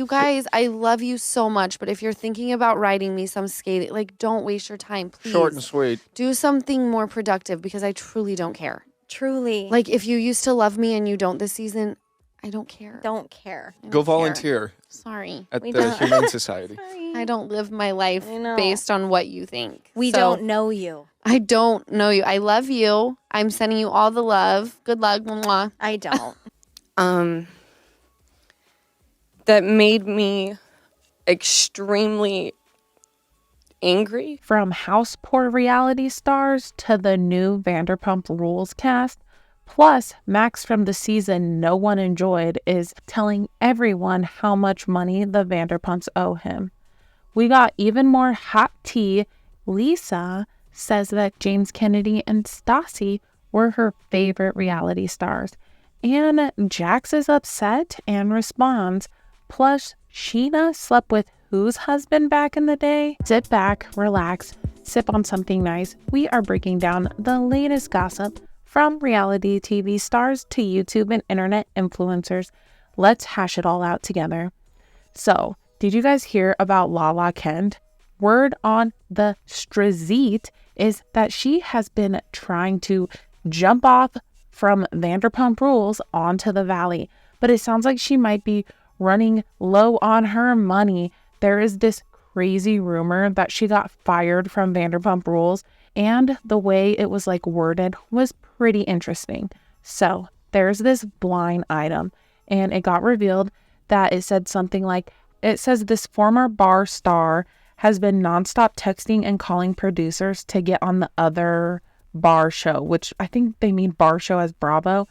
You guys, I love you so much, but if you're thinking about writing me some skating, like, don't waste your time, please. Short and sweet. Do something more productive because I truly don't care. Truly. Like, if you used to love me and you don't this season, I don't care. Don't care. Go volunteer. Sorry. At the Humane Society. I don't live my life based on what you think. We don't know you. I don't know you. I love you. I'm sending you all the love. Good luck. Mwah. I don't. That made me extremely angry. From house poor reality stars to the new Vanderpump Rules cast, plus Max from the season no one enjoyed is telling everyone how much money the Vanderpumps owe him. We got even more hot tea. Lisa says that James Kennedy and Stassi were her favorite reality stars. And Jax is upset and responds, plus Sheena slept with whose husband back in the day? Sit back, relax, sip on something nice. We are breaking down the latest gossip from reality TV stars to YouTube and internet influencers. Let's hash it all out together. So, did you guys hear about Lala Kent? Word on the street is that she has been trying to jump off from Vanderpump Rules onto the Valley, but it sounds like she might be running low on her money. There is this crazy rumor that she got fired from Vanderpump Rules, and the way it was like worded was pretty interesting. So there's this blind item, and it got revealed that it said something like, it says this former bar star has been nonstop texting and calling producers to get on the other bar show, which I think they mean bar show as Bravo,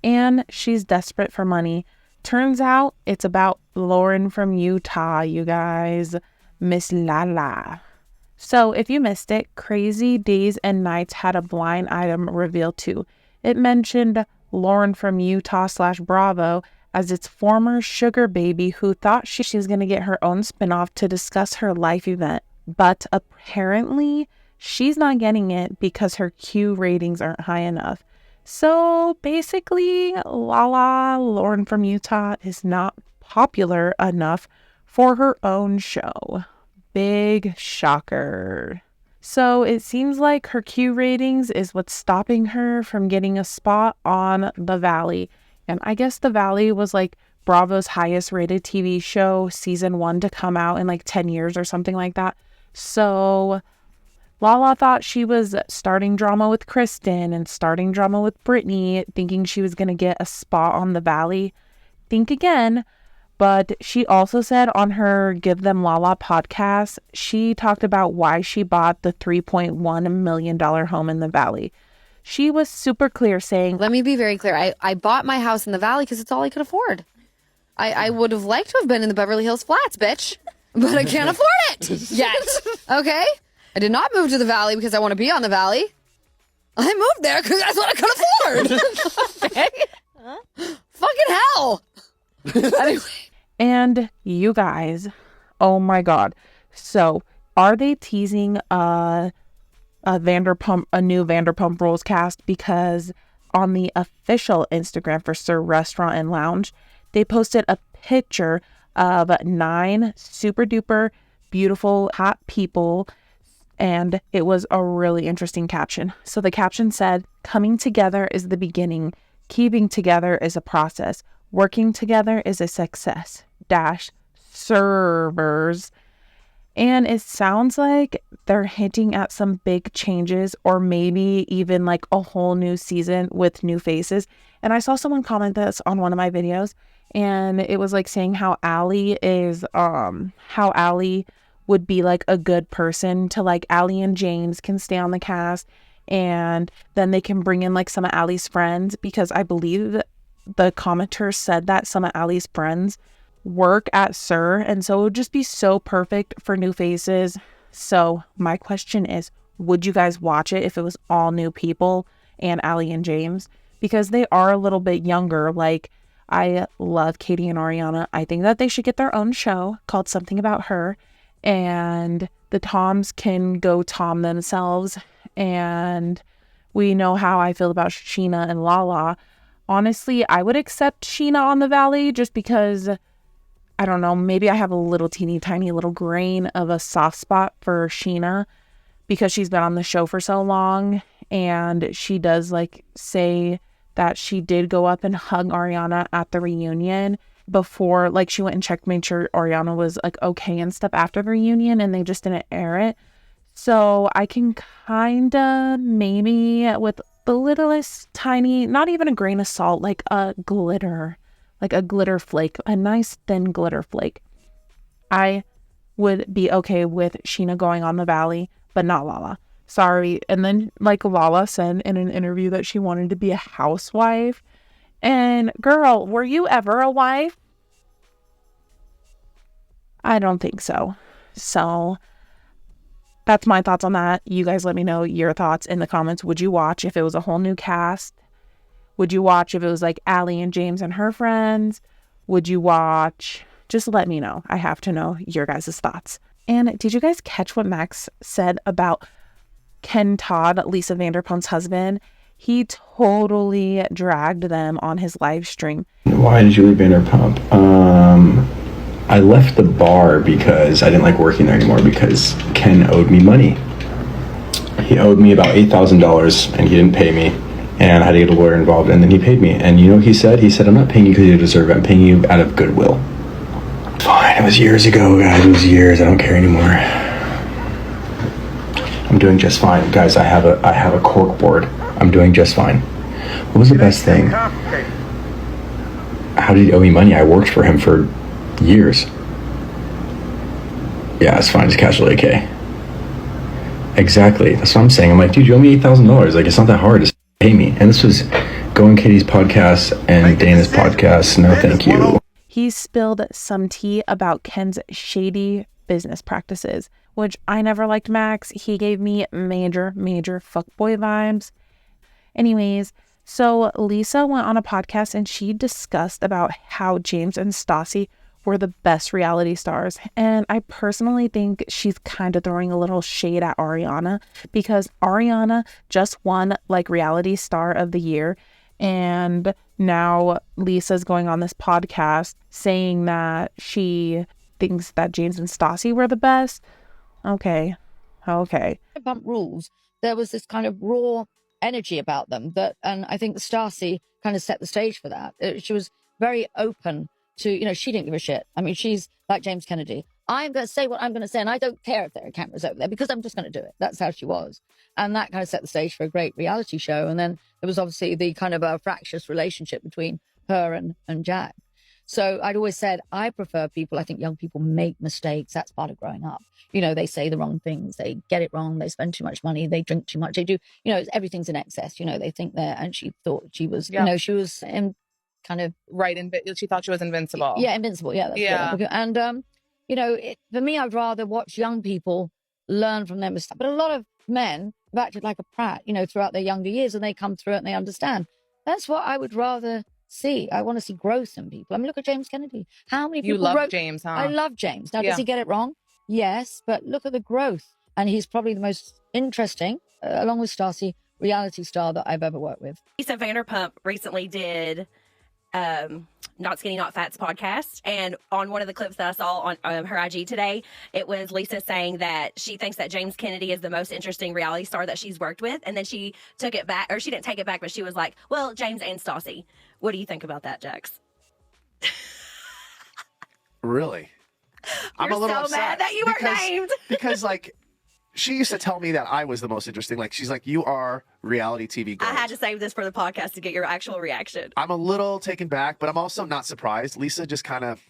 and she's desperate for money. Turns out it's about Lauren from Utah, you guys. Miss Lala. So if you missed it, Crazy Days and Nights had a blind item reveal too. It mentioned Lauren from Utah / Bravo as its former sugar baby who thought she was going to get her own spinoff to discuss her life event. But apparently she's not getting it because her Q ratings aren't high enough. So basically, Lauren from Utah is not popular enough for her own show. Big shocker. So it seems like her Q ratings is what's stopping her from getting a spot on The Valley. And I guess The Valley was like Bravo's highest rated TV show, season 1 to come out in like 10 years or something like that. So Lala thought she was starting drama with Kristen and starting drama with Brittany, thinking she was going to get a spot on The Valley. Think again. But she also said on her Give Them Lala podcast, she talked about why she bought the $3.1 million home in the Valley. She was super clear saying, let me be very clear. I bought my house in the Valley because it's all I could afford. I would have liked to have been in the Beverly Hills Flats, bitch. But I can't afford it yet. Okay? I did not move to the Valley because I want to be on the Valley. I moved there because that's what I could afford. Okay? Fucking hell. Anyway. And you guys, oh my God. So are they teasing a new Vanderpump Rules cast? Because on the official Instagram for Sir Restaurant and Lounge, they posted a picture of 9 super duper beautiful hot people, and it was a really interesting caption. So the caption said, "Coming together is the beginning. Keeping together is a process. Working together is a success. Servers." And it sounds like they're hinting at some big changes, or maybe even like a whole new season with new faces. And I saw someone comment this on one of my videos, and it was like saying how Allie would be like a good person to, like, Allie and James can stay on the cast, and then they can bring in like some of Allie's friends, because I believe the commenter said that some of Allie's friends work at Sir, and so it would just be so perfect for new faces. So my question is, would you guys watch it if it was all new people and Allie and James? Because they are a little bit younger. Like, I love Katie and Ariana. I think that they should get their own show called Something About Her, and the Toms can go Tom themselves. And we know how I feel about Sheena and Lala. Honestly, I would accept Sheena on the Valley just because I don't know, maybe I have a little teeny tiny little grain of a soft spot for Sheena because she's been on the show for so long, and she does like say that she did go up and hug Ariana at the reunion before, like she went and checked, made sure Ariana was like okay and stuff after the reunion, and they just didn't air it. So I can kind of maybe with the littlest tiny, not even a grain of salt, like a glitter flake, a nice thin glitter flake, I would be okay with Sheena going on the Valley, but not Lala. Sorry. And then like Lala said in an interview that she wanted to be a housewife. And girl, were you ever a wife? I don't think so. So that's my thoughts on that. You guys let me know your thoughts in the comments. Would you watch if it was a whole new cast? Would you watch if it was like Allie and James and her friends? Would you watch? Just let me know. I have to know your guys' thoughts. And did you guys catch what Max said about Todd, Lisa Vanderpump's husband? He totally dragged them on his live stream. Why did you leave Vanderpump? I left the bar because I didn't like working there anymore because Ken owed me money. He owed me about $8,000 and he didn't pay me. And I had to get a lawyer involved, and then he paid me. And you know what he said? He said, I'm not paying you because you deserve it. I'm paying you out of goodwill. Fine, it was years ago, guys. It was years. I don't care anymore. I'm doing just fine. Guys, I have a cork board. I'm doing just fine. What was the best thing? How did he owe me money? I worked for him for years. Yeah, it's fine. Just casual AK. Exactly. That's what I'm saying. I'm like, dude, you owe me $8,000. Like, it's not that hard. Just pay me. And this was Going Katie's podcast and Dana's podcast. No, thank you. He spilled some tea about Ken's shady business practices, which I never liked Max. He gave me major fuckboy vibes. Anyways, so Lisa went on a podcast and she discussed about how James and Stassi were the best reality stars. And I personally think she's kind of throwing a little shade at Ariana because Ariana just won like reality star of the year. And now Lisa's going on this podcast saying that she thinks that James and Stassi were the best. Okay. Vanderpump Rules, there was this kind of raw energy about them and I think Stassi kind of set the stage for that. She was very open to, she didn't give a shit. I mean, she's like James Kennedy. I'm going to say what I'm going to say, and I don't care if there are cameras over there because I'm just going to do it. That's how she was. And that kind of set the stage for a great reality show. And then there was obviously the kind of a fractious relationship between her and Jack. So I'd always said, I prefer people, I think young people make mistakes. That's part of growing up. They say the wrong things. They get it wrong. They spend too much money. They drink too much. They do, everything's in excess. They think and she thought she was, she was in kind of right. She thought she was invincible. Yeah, invincible. Yeah, that's what. And for me, I'd rather watch young people learn from their mistakes. But a lot of men have acted like a prat, throughout their younger years, and they come through it and they understand. That's what I would rather see. I want to see growth in people. I mean, look at James Kennedy. How many people You love James, huh? I love James. Now, does he get it wrong? Yes, but look at the growth. And he's probably the most interesting, along with Stassi, reality star that I've ever worked with. Lisa Vanderpump recently did Not Skinny Not Fat's podcast, and on one of the clips that I saw on her IG today, it was Lisa saying that she thinks that James Kennedy is the most interesting reality star that she's worked with, and then she took it back, or she didn't take it back, but she was like, well, James and Stassi. What do you think about that, Jax? Really? I'm You're a little so upset mad that you were named. because she used to tell me that I was the most interesting. Like, she's like, you are reality TV gold. I had to save this for the podcast to get your actual reaction. I'm a little taken back, but I'm also not surprised. Lisa just kind of,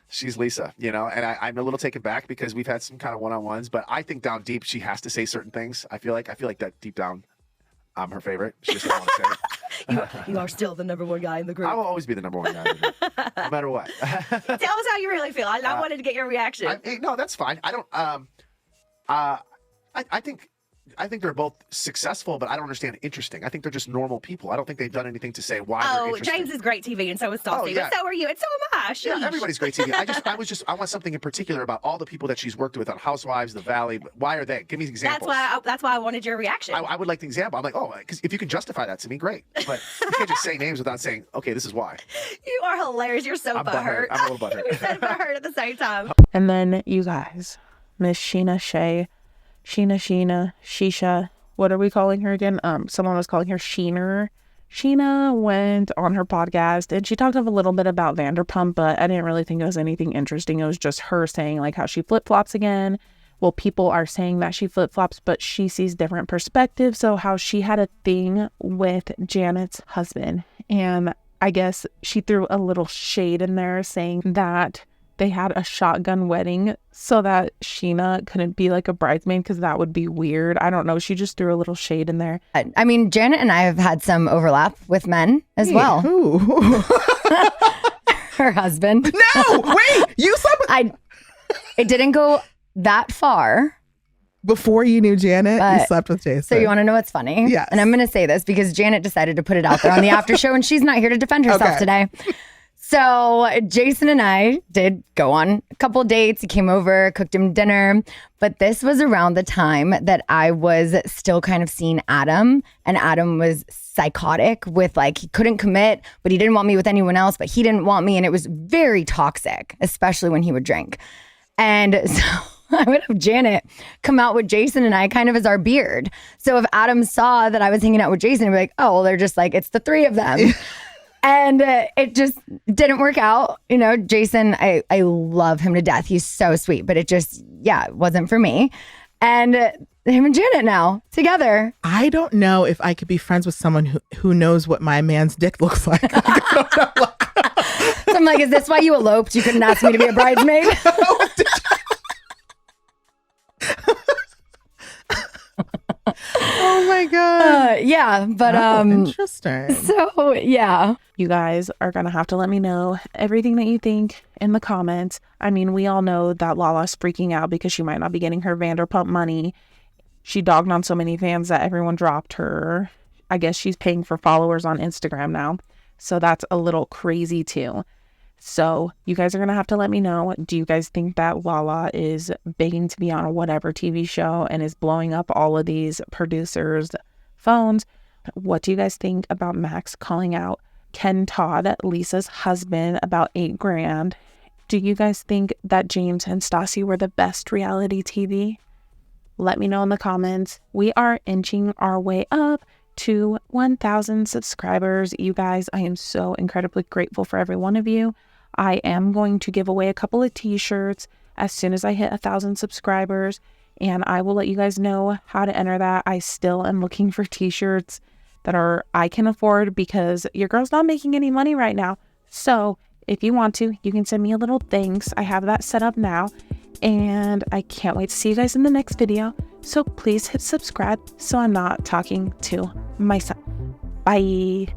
she's Lisa, and I'm a little taken back because we've had some kind of one-on-ones, but I think down deep, she has to say certain things. I feel like that deep down, I'm her favorite. She just doesn't want to say it. You are still the number one guy in the group. I will always be the number one guy in the group, no matter what. Tell us how you really feel. I wanted to get your reaction. No, that's fine. I don't, I think they're both successful, but I don't understand interesting. I think they're just normal people. I don't think they've done anything to say why they're Oh, interesting. James is great TV, and so is Stassi. Oh, yeah. But so are you, and so am I. Yeah, Sheesh. everybody's great TV. I want something in particular about all the people that she's worked with on Housewives, The Valley. Why are they? Give me examples. That's why I wanted your reaction. I would like the example. I'm like, oh, because if you can justify that to me, great. But you can't just say names without saying, okay, this is why. You are hilarious. You're so butthurt. I'm a little butthurt. We said butthurt at the same time. And then you guys, Miss Sheena, Shisha, what are we calling her again? Someone was calling her Sheena. Sheena went on her podcast and she talked a little bit about Vanderpump, but I didn't really think it was anything interesting. It was just her saying like how she flip-flops again. Well, people are saying that she flip-flops, but she sees different perspectives. So how she had a thing with Janet's husband. And I guess she threw a little shade in there saying that they had a shotgun wedding so that Sheena couldn't be like a bridesmaid because that would be weird. I don't know. She just threw a little shade in there. I mean, Janet and I have had some overlap with men as well. Who? Her husband. No, wait. You slept It didn't go that far. before you knew Janet. You But- slept with Jason. So you want to know what's funny? Yes. And I'm going to say this because Janet decided to put it out there on the after show and she's not here to defend herself Okay. today. So Jason and I did go on a couple dates. He came over, cooked him dinner. But this was around the time that I was still kind of seeing Adam. And Adam was psychotic with like, he couldn't commit, but he didn't want me with anyone else, but he didn't want me. And it was very toxic, especially when he would drink. And so I would have Janet come out with Jason and I kind of as our beard. So if Adam saw that I was hanging out with Jason, he'd be like, oh, well, they're just like, it's the three of them. And it just didn't work out. You know, Jason, I love him to death. He's so sweet, but it just, it wasn't for me. And him and Janet now together. I don't know if I could be friends with someone who knows what my man's dick looks like. So I'm like, is this why you eloped? You couldn't ask me to be a bridesmaid? Oh my God. Yeah, but interesting. So yeah. You guys are going to have to let me know everything that you think in the comments. I mean, we all know that Lala's freaking out because she might not be getting her Vanderpump money. She dogged on so many fans that everyone dropped her. I guess she's paying for followers on Instagram now. So that's a little crazy too. So you guys are going to have to let me know. Do you guys think that Lala is begging to be on whatever TV show and is blowing up all of these producers' phones? What do you guys think about Max calling out Ken Todd, Lisa's husband, about $8,000? Do you guys think that James and Stassi were the best reality TV? Let me know in the comments. We are inching our way up to 1,000 subscribers. You guys, I am so incredibly grateful for every one of you. I am going to give away a couple of t-shirts as soon as I hit 1,000 subscribers, and I will let you guys know how to enter that. I still am looking for t-shirts that I can afford because your girl's not making any money right now. So if you want to, you can send me a little thanks. I have that set up now, and I can't wait to see you guys in the next video. So please hit subscribe so I'm not talking to myself. Bye.